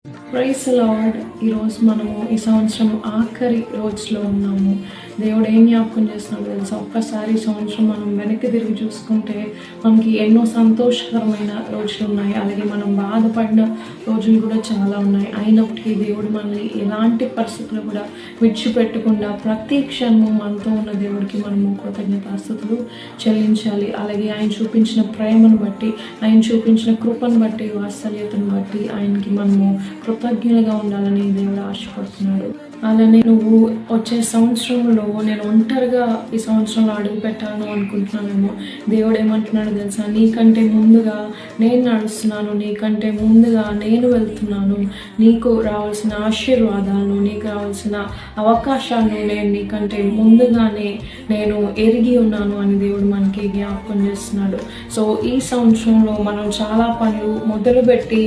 Praise lord. ఈరోజు మనము ఈ సంవత్సరం ఆఖరి రోజులో ఉన్నాము. దేవుడు ఏం జ్ఞాపకం చేస్తున్నాడు తెలుసా? ఒక్కసారి ఈ సంవత్సరం మనం వెనక్కి తిరిగి చూసుకుంటే మనకి ఎన్నో సంతోషకరమైన రోజులు ఉన్నాయి, అలాగే మనం బాధపడిన రోజులు కూడా చాలా ఉన్నాయి. అయినప్పటికీ దేవుడు మనల్ని ఎలాంటి పరిస్థితులు కూడా విడిచిపెట్టకుండా ప్రతి క్షణము మనతో ఉన్న దేవుడికి మనము కృతజ్ఞతాస్తుతులు చెల్లించాలి. అలాగే ఆయన చూపించిన ప్రేమను బట్టి, ఆయన చూపించిన కృపను బట్టి, వాత్సల్యతను బట్టి ఆయనకి మనము కృతజ్ఞులుగా ఉండాలని దేవుడు ఆశపడుతున్నాడు. అలానే నువ్వు వచ్చే సంవత్సరంలో నేను ఒంటరిగా ఈ సంవత్సరంలో అడుగు పెట్టాను అనుకుంటున్నానేమో. దేవుడు ఏమంటున్నాడు తెలుసా? నీకంటే ముందుగా నేను నడుస్తున్నాను, నీకంటే ముందుగా నేను వెళ్తున్నాను. నీకు రావాల్సిన ఆశీర్వాదాలను, నీకు రావాల్సిన అవకాశాలను నేను నీకంటే ముందుగానే నేను ఎరిగి ఉన్నాను అని దేవుడు మనకి జ్ఞాపకం చేస్తున్నాడు. సో ఈ సంవత్సరంలో మనం చాలా పనులు మొదలుపెట్టి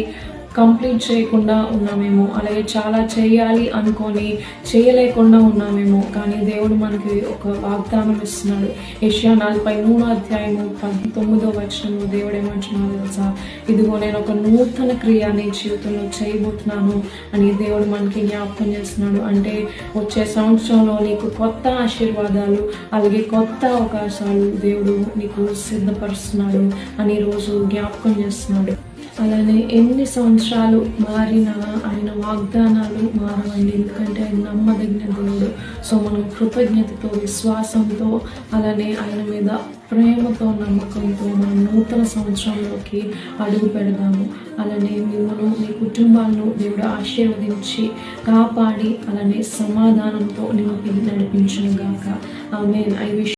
కంప్లీట్ చేయకుండా ఉన్నామేమో, అలాగే చాలా చేయాలి అనుకొని చేయలేకుండా ఉన్నామేమో. కానీ దేవుడు మనకి ఒక వాగ్దానం ఇస్తున్నాడు. యెషయా 43:19 దేవుడు ఏమంటున్నాడు తెలుసా? ఇదిగో నేను ఒక నూతన క్రియ నీ జీవితంలో చేయబోతున్నాను అని దేవుడు మనకి జ్ఞాపకం చేస్తున్నాడు. అంటే వచ్చే సంవత్సరంలో నీకు కొత్త ఆశీర్వాదాలు, అలాగే కొత్త అవకాశాలు దేవుడు నీకు సిద్ధపరుస్తున్నాడు అని ఈరోజు జ్ఞాపకం చేస్తున్నాడు. అలానే ఎన్ని సంవత్సరాలు మారినా ఆయన వాగ్దానాలు మారవండి, ఎందుకంటే ఆయన నమ్మదగిన దేవుడు. సో మనం కృతజ్ఞతతో, విశ్వాసంతో, అలానే ఆయన మీద ప్రేమతో, నమ్మకంతో మనం నూతన సంవత్సరంలోకి అడుగు పెడదాము. అలానే మిమ్మల్ని, మీ కుటుంబాలను దేవుడు ఆశీర్వదించి కాపాడి అలానే సమాధానంతో నింపి నడిపించును గాక. ఆమేన్. I wish